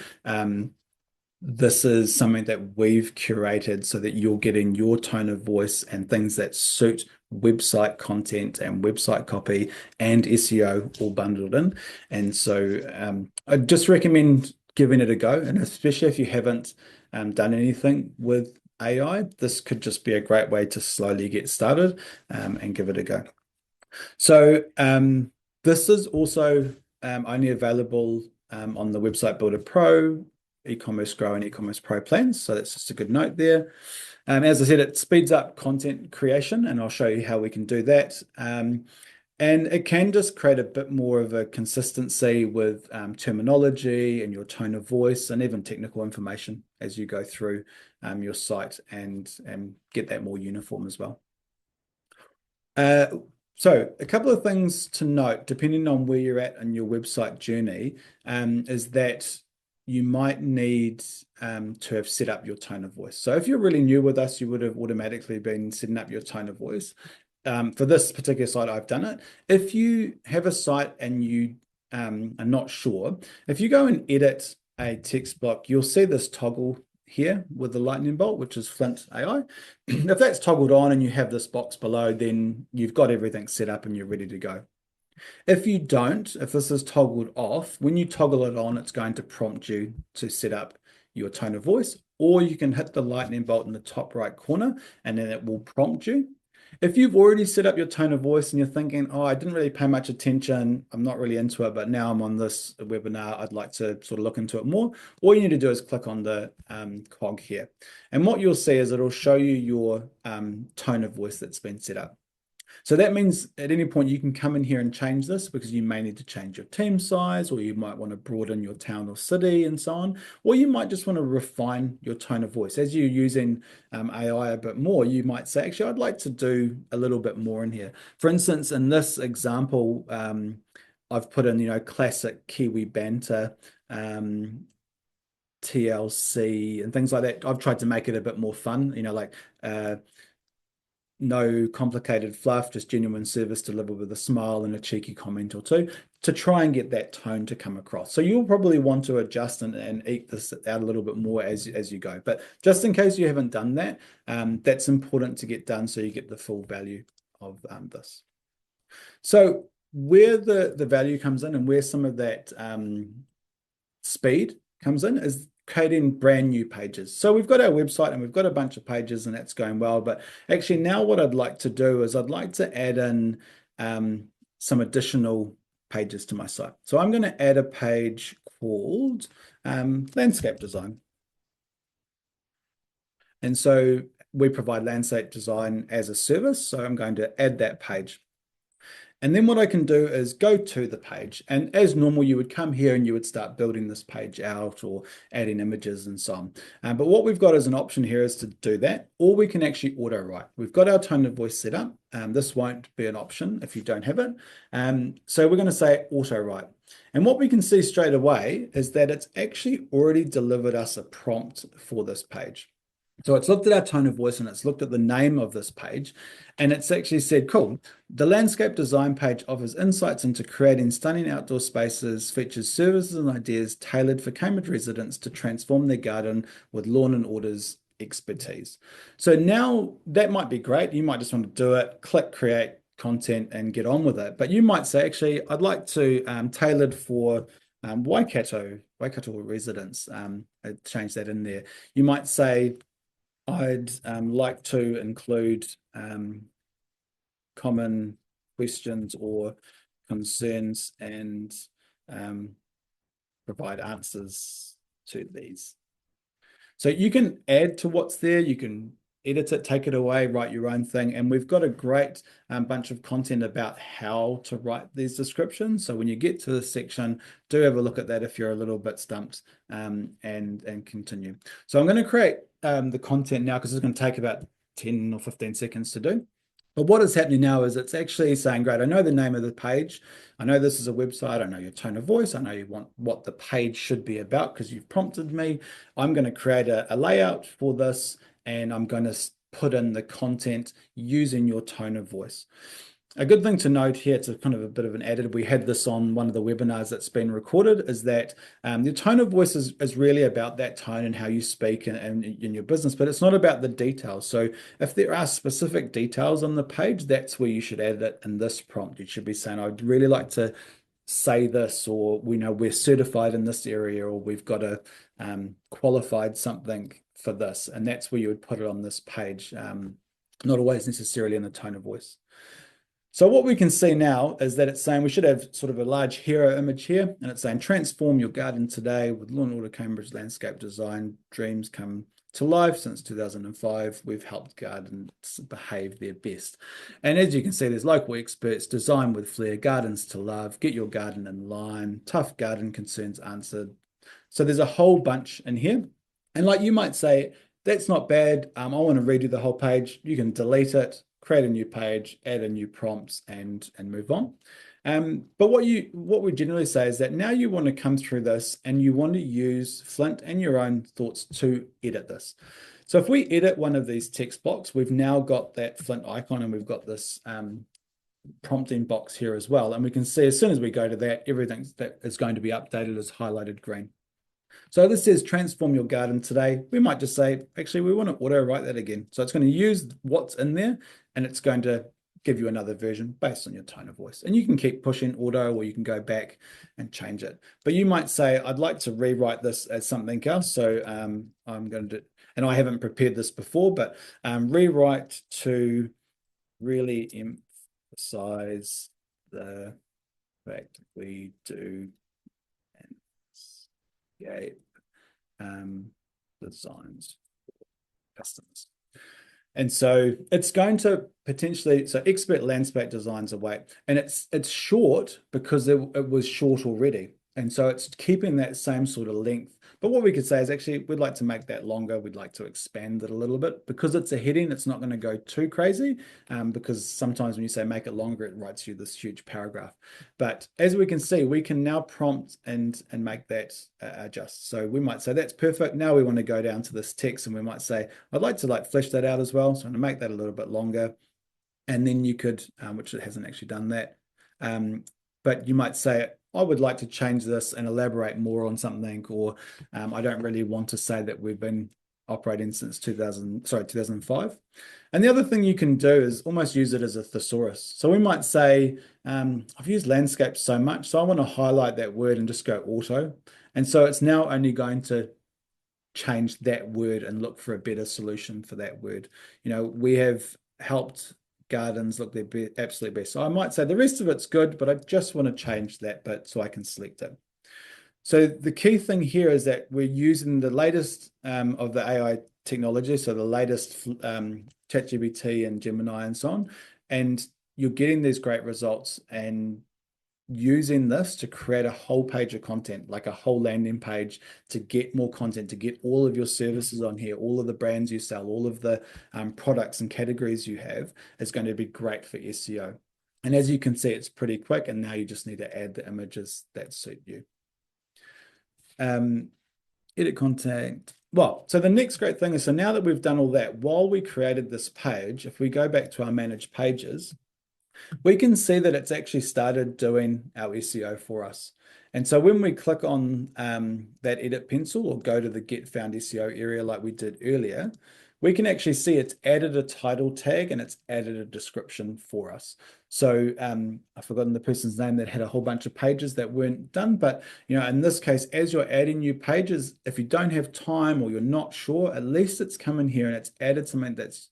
This is something that we've curated so that you're getting your tone of voice and things that suit website content and website copy and SEO all bundled in. And so I just recommend giving it a go. And especially if you haven't done anything with AI, this could just be a great way to slowly get started and give it a go. So this is also only available on the Website Builder Pro, e-commerce Grow and e-commerce Pro plans. So that's just a good note there. As I said, it speeds up content creation, and I'll show you how we can do that. And it can just create a bit more of a consistency with terminology and your tone of voice and even technical information as you go through your site and get that more uniform as well. So a couple of things to note, depending on where you're at in your website journey, is that you might need to have set up your tone of voice. So if you're really new with us, you would have automatically been setting up your tone of voice. For this particular site, I've done it. If you have a site and you are not sure, if you go and edit a text block, you'll see this toggle here with the lightning bolt, which is Flint AI. If that's toggled on and you have this box below, then you've got everything set up and you're ready to go. If you don't, if this is toggled off, when you toggle it on, it's going to prompt you to set up your tone of voice, or you can hit the lightning bolt in the top right corner and then it will prompt you. If you've already set up your tone of voice and you're thinking, oh, I didn't really pay much attention, I'm not really into it, but now I'm on this webinar, I'd like to sort of look into it more, all you need to do is click on the cog here. And what you'll see is it'll show you your tone of voice that's been set up. So that means at any point you can come in here and change this because you may need to change your team size, or you might want to broaden your town or city and so on, or you might just want to refine your tone of voice. As you're using AI a bit more, you might say, actually, I'd like to do a little bit more in here. For instance, in this example, I've put in, classic Kiwi banter, TLC and things like that. I've tried to make it a bit more fun, like no complicated fluff, just genuine service delivered with a smile and a cheeky comment or two to try and get that tone to come across. So you'll probably want to adjust and eke this out a little bit more as you go. But just in case you haven't done that, that's important to get done so you get the full value of this. So where the value comes in and where some of that speed comes in is creating brand new pages. So we've got our website and we've got a bunch of pages and that's going well. But actually now what I'd like to do is I'd like to add in some additional pages to my site. So I'm going to add a page called landscape design. And so we provide landscape design as a service. So I'm going to add that page. And then what I can do is go to the page. And as normal, you would come here and you would start building this page out or adding images and so on. But what we've got as an option here is to do that, or we can actually auto write. We've got our tone of voice set up. This won't be an option if you don't have it. So we're going to say auto write. And what we can see straight away is that it's actually already delivered us a prompt for this page. So it's looked at our tone of voice and it's looked at the name of this page and it's actually said, cool, the landscape design page offers insights into creating stunning outdoor spaces, features services and ideas tailored for Cambridge residents to transform their garden with lawn and orders expertise. So now that might be great. You might just want to do it, click create content and get on with it. But you might say, actually, I'd like to tailored for Waikato residents. I'd change that in there. You might say, I'd like to include common questions or concerns and provide answers to these. So you can add to what's there, you can edit it, take it away, write your own thing. And we've got a great bunch of content about how to write these descriptions. So when you get to this section, do have a look at that if you're a little bit stumped and continue. So I'm going to create the content now because it's going to take about 10 or 15 seconds to do. But what is happening now is it's actually saying, great, I know the name of the page. I know this is a website. I know your tone of voice. I know you want what the page should be about because you've prompted me. I'm going to create a layout for this and I'm going to put in the content using your tone of voice. A good thing to note here, it's a kind of a bit of an added, we had this on one of the webinars that's been recorded, is that the tone of voice is really about that tone and how you speak and in your business, but it's not about the details. So if there are specific details on the page, that's where you should add it in this prompt. You should be saying, I'd really like to say this, or we know we're certified in this area, or we've got a qualified something for this. And that's where you would put it on this page, not always necessarily in the tone of voice. So what we can see now is that it's saying we should have sort of a large hero image here, and it's saying transform your garden today with Law and Order Cambridge landscape design. Dreams come to life. Since 2005, we've helped gardens behave their best. And as you can see, there's local experts, design with flair, gardens to love, get your garden in line, tough garden concerns answered. So there's a whole bunch in here. And like you might say, that's not bad. I want to redo the whole page. You can delete it, create a new page, add in new prompts, and move on. But what we generally say is that now you want to come through this and you want to use Flint and your own thoughts to edit this. So if we edit one of these text blocks, we've now got that Flint icon and we've got this prompting box here as well. And we can see as soon as we go to that, everything that is going to be updated is highlighted green. So this says transform your garden today. We might just say, actually, we want to auto write that again. So it's going to use what's in there and it's going to give you another version based on your tone of voice. And you can keep pushing auto, or you can go back and change it. But you might say, I'd like to rewrite this as something else. So I'm going to do, and I haven't prepared this before, but rewrite to really emphasize the fact we do designs for customers. And so it's going to potentially, so expert landscape designs away, and it's short because it was short already. And so it's keeping that same sort of length. But what we could say is actually, we'd like to make that longer. We'd like to expand it a little bit. Because it's a heading, it's not going to go too crazy, because sometimes when you say make it longer, it writes you this huge paragraph. But as we can see, we can now prompt and make that adjust. So we might say, that's perfect. Now we want to go down to this text and we might say, I'd like to flesh that out as well. So I'm going to make that a little bit longer. And then you could, which it hasn't actually done that, but you might say, I would like to change this and elaborate more on something, or I don't really want to say that we've been operating since 2005. And the other thing you can do is almost use it as a thesaurus. So we might say, I've used landscape so much, so I want to highlight that word and just go auto. And so it's now only going to change that word and look for a better solution for that word. You know, we have helped gardens look their absolute best. So I might say the rest of it's good, but I just want to change that bit so I can select it. So the key thing here is that we're using the latest of the AI technology, so the latest ChatGPT and Gemini and so on, and you're getting these great results and using this to create a whole page of content, like a whole landing page, to get more content, to get all of your services on here, all of the brands you sell, all of the products and categories you have, is going to be great for SEO. And as you can see, it's pretty quick, and now you just need to add the images that suit you. Edit content. Well, so the next great thing is, so now that we've done all that, while we created this page, if we go back to our managed pages, we can see that it's actually started doing our SEO for us. And so when we click on that edit pencil or go to the get found SEO area like we did earlier, we can actually see it's added a title tag and it's added a description for us. So I've forgotten the person's name that had a whole bunch of pages that weren't done, but in this case, as you're adding new pages, if you don't have time or you're not sure, at least it's come in here and it's added something that's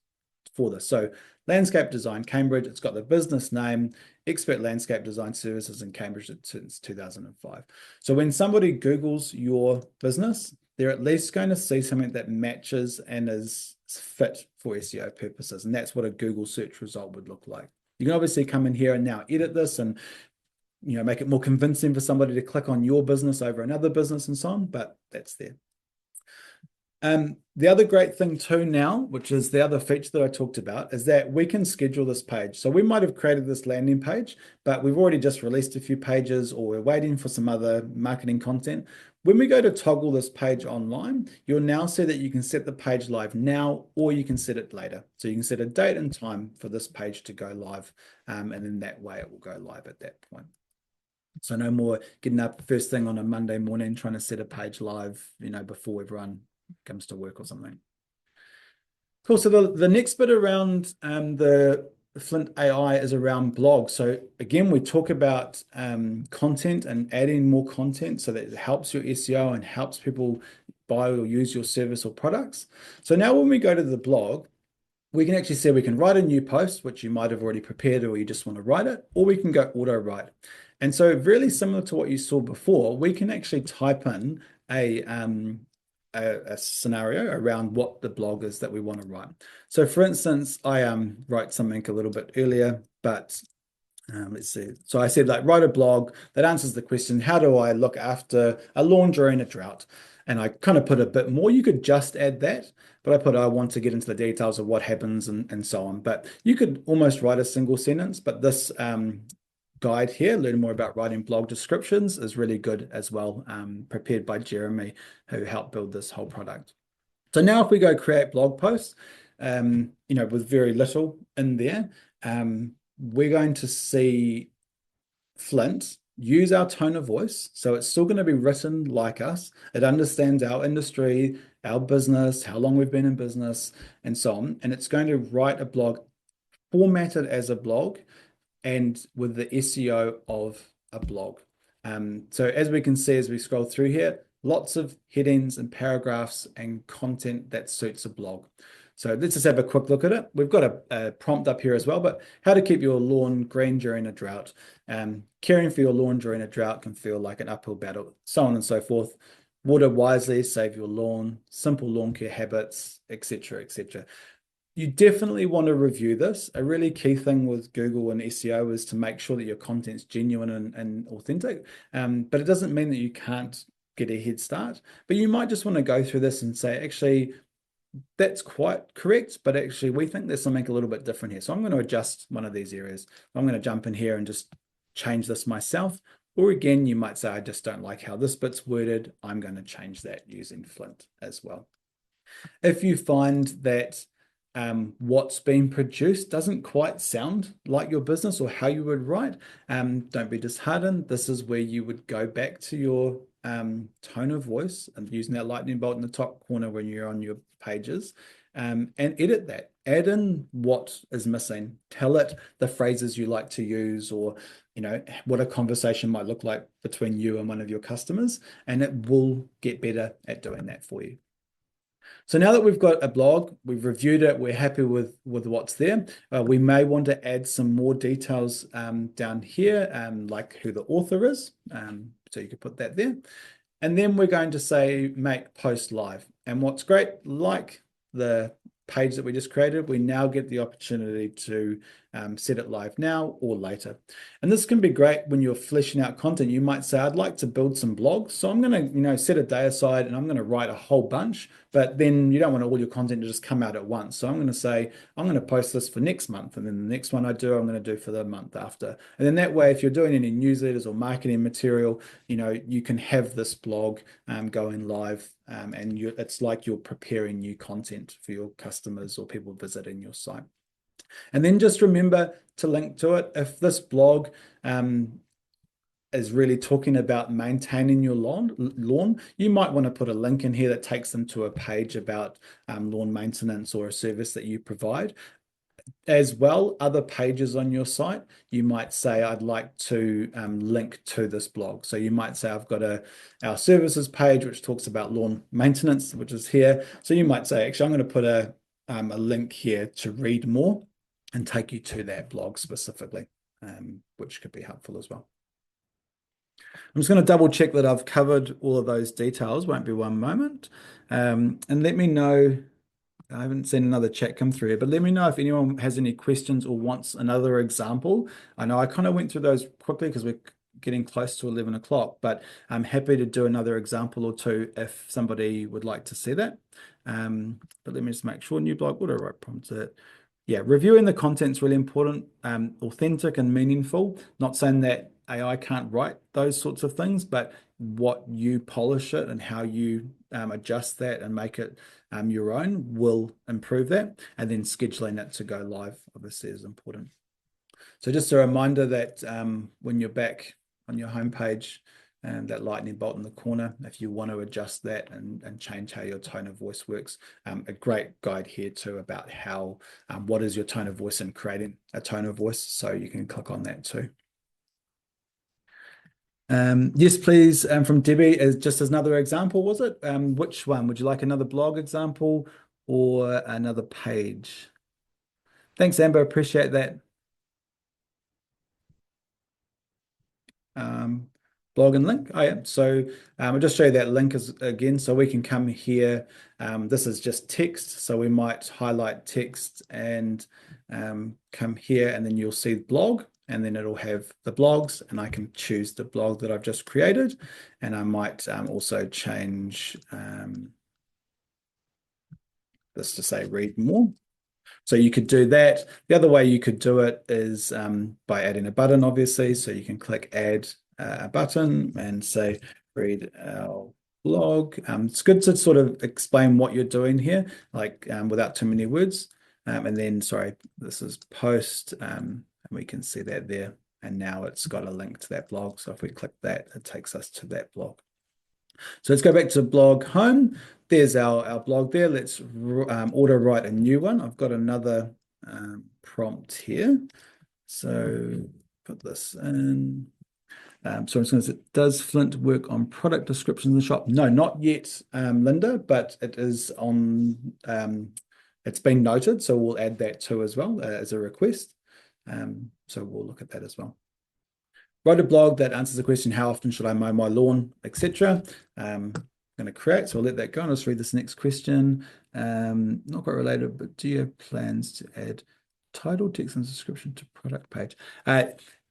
for this. So landscape design, Cambridge, it's got the business name, expert landscape design services in Cambridge since 2005. So when somebody Googles your business, they're at least going to see something that matches and is fit for SEO purposes. And that's what a Google search result would look like. You can obviously come in here and now edit this and make it more convincing for somebody to click on your business over another business and so on, but that's there. The other great thing too now, which is the other feature that I talked about, is that we can schedule this page. So we might have created this landing page, but we've already just released a few pages or we're waiting for some other marketing content. when we go to toggle this page online, you'll now see that you can set the page live now, or you can set it later. So you can set a date and time for this page to go live, and then that way it will go live at that point. So no more getting up first thing on a Monday morning trying to set a page live, before everyone comes to work or something. Cool. So the next bit around the Flint AI is around blogs. So again, we talk about content and adding more content so that it helps your SEO and helps people buy or use your service or products. So now when we go to the blog, we can actually say we can write a new post, which you might have already prepared or you just want to write it, or we can go auto write. And so really similar to what you saw before, we can actually type in a scenario around what the blog is that we want to write. So for instance, I wrote something a little bit earlier, but let's see. So I said, like, write a blog that answers the question, how do I look after a lawn during a drought? And I kind of put a bit more. You could just add that, but I put, I want to get into the details of what happens and so on. But you could almost write a single sentence, but this guide here, learn more about writing blog descriptions, is really good as well, prepared by Jeremy, who helped build this whole product. So now if we go create blog posts, with very little in there, we're going to see Flint use our tone of voice. So it's still going to be written like us. It understands our industry, our business, how long we've been in business, and so on. And it's going to write a blog formatted as a blog and with the SEO of a blog. So as we can see, as we scroll through here, lots of headings and paragraphs and content that suits a blog. So let's just have a quick look at it. We've got a prompt up here as well, but how to keep your lawn green during a drought. Caring for your lawn during a drought can feel like an uphill battle, so on and so forth. Water wisely, save your lawn, simple lawn care habits, etc., etc. You definitely want to review this. A really key thing with Google and SEO is to make sure that your content's genuine and authentic. But it doesn't mean that you can't get a head start. But you might just want to go through this and say, actually, that's quite correct, but actually we think there's something a little bit different here. So I'm going to adjust one of these areas. I'm going to jump in here and just change this myself. Or again, you might say, I just don't like how this bit's worded. I'm going to change that using Flint as well. If you find that what's being produced doesn't quite sound like your business or how you would write, don't be disheartened. This is where you would go back to your tone of voice and using that lightning bolt in the top corner when you're on your pages, and edit that. Add in what is missing. Tell it the phrases you like to use, or what a conversation might look like between you and one of your customers, and it will get better at doing that for you. So now that we've got a blog, we've reviewed it, we're happy with what's there. We may want to add some more details down here, like who the author is. So you could put that there. And then we're going to say make post live. And what's great, like the page that we just created, we now get the opportunity to set it live now or later. And this can be great when you're fleshing out content. You might say, I'd like to build some blogs. So I'm going to, set a day aside and I'm going to write a whole bunch, but then you don't want all your content to just come out at once. So I'm going to say, I'm going to post this for next month. And then the next one I do, I'm going to do for the month after. And then that way, if you're doing any newsletters or marketing material, you can have this blog going live, and it's like you're preparing new content for your customers or people visiting your site. And then just remember to link to it. If this blog is really talking about maintaining your lawn, you might want to put a link in here that takes them to a page about lawn maintenance or a service that you provide. As well, other pages on your site, you might say, I'd like to link to this blog. So you might say, I've got our services page, which talks about lawn maintenance, which is here. So you might say, actually, I'm going to put a link here to read more and take you to that blog specifically, which could be helpful as well. I'm just going to double check that I've covered all of those details. Won't be one moment. And let me know. I haven't seen another chat come through here, but let me know if anyone has any questions or wants another example. I know I kind of went through those quickly because we're getting close to 11 o'clock, but I'm happy to do another example or two if somebody would like to see that. But let me just make sure. New blog, auto write prompted. Yeah, reviewing the content is really important, authentic and meaningful. Not saying that AI can't write those sorts of things, but what you polish it and how you adjust that and make it your own will improve that. And then scheduling it to go live obviously is important. So just a reminder that when you're back on your homepage, that lightning bolt in the corner, if you want to adjust that and change how your tone of voice works, a great guide here too about how, what is your tone of voice and creating a tone of voice. So you can click on that too. Yes, please. From Debbie, is just as another example, was it? Which one? Would you like another blog example or another page? Thanks, Amber. Appreciate that. Blog and link. Oh, yeah. So I'll just show you that link is again. So we can come here. This is just text. So we might highlight text and come here, and then you'll see blog, and then it'll have the blogs, and I can choose the blog that I've just created. And I might also change this to say read more. So you could do that. The other way you could do it is by adding a button, obviously. So you can click add a button and say read our blog. It's good to sort of explain what you're doing here, like without too many words. And then, sorry, this is post, and we can see that there. And now it's got a link to that blog. So if we click that, it takes us to that blog. So let's go back to blog home. There's our blog there. Let's auto write a new one. I've got another prompt here. So put this in. So I'm just going to say, does Flint work on product descriptions in the shop? No, not yet, Linda, but it is on, it's been noted. So we'll add that too as well as a request. So we'll look at that as well. Wrote a blog that answers the question, how often should I mow my lawn, etc. I'm going to create, so I'll let that go. And let's read this next question. Not quite related, but do you have plans to add title, text, and description to product page?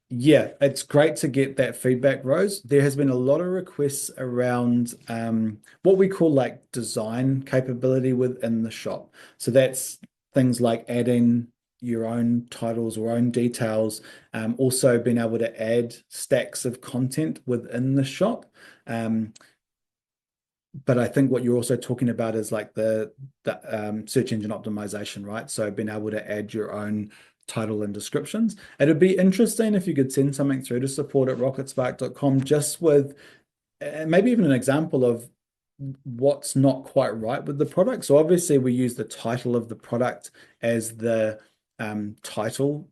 Yeah, it's great to get that feedback, Rose. There has been a lot of requests around what we call like design capability within the shop. So that's things like adding your own titles or own details, also being able to add stacks of content within the shop. But I think what you're also talking about is like the search engine optimization, right? So being able to add your own title and descriptions. It'd be interesting if you could send something through to support@rocketspark.com just with maybe even an example of what's not quite right with the product. So obviously we use the title of the product as the title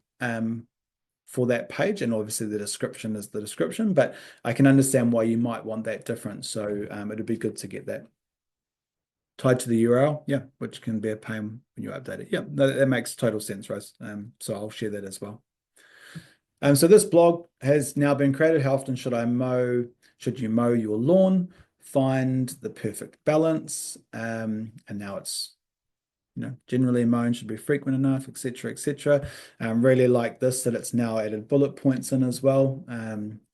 for that page, and obviously the description is the description, but I can understand why you might want that different. So it'd be good to get that tied to the URL, yeah, which can be a pain when you update it. Yeah, that makes total sense, Rose. So I'll share that as well. So this blog has now been created. How often should I mow? Should you mow your lawn? Find the perfect balance. And now it's, generally mown should be frequent enough, etc., etc. Really like this, that it's now added bullet points in as well.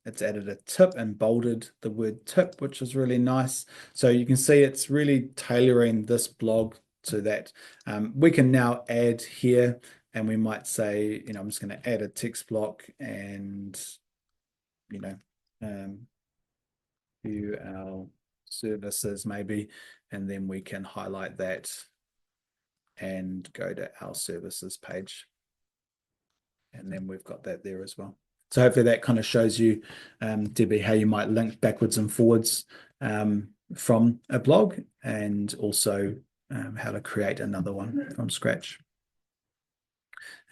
It's added a tip and bolded the word tip, which is really nice. So you can see it's really tailoring this blog to that. We can now add here, and we might say, I'm just going to add a text block and, view our services maybe, and then we can highlight that and go to our services page. And then we've got that there as well. So hopefully that kind of shows you, Debbie, how you might link backwards and forwards from a blog, and also how to create another one from scratch.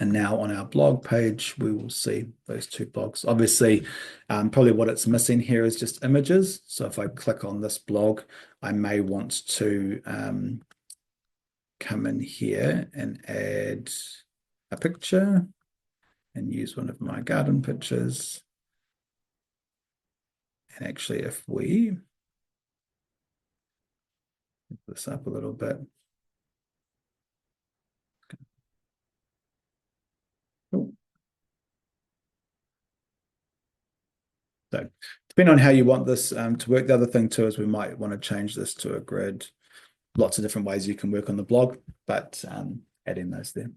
And now on our blog page, we will see those two blogs. Obviously, probably what it's missing here is just images. So if I click on this blog, I may want to come in here and add a picture and use one of my garden pictures. And actually, if we move this up a little bit. Cool. So depending on how you want this to work, the other thing too is we might want to change this to a grid. Lots of different ways you can work on the blog, but adding those there.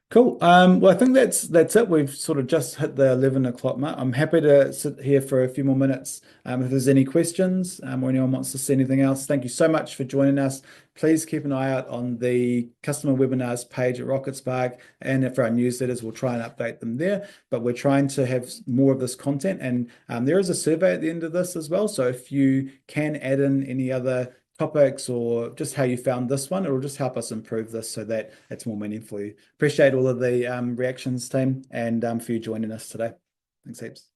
Cool. Well, I think that's it. We've sort of just hit the 11 o'clock mark. I'm happy to sit here for a few more minutes. If there's any questions, or anyone wants to see anything else, thank you so much for joining us. Please keep an eye out on the customer webinars page at Rocketspark, and for our newsletters, we'll try and update them there. But we're trying to have more of this content, and there is a survey at the end of this as well. So if you can add in any other topics or just how you found this one, it'll just help us improve this so that it's more meaningful for you. Appreciate all of the reactions, team, and for you joining us today. Thanks heaps.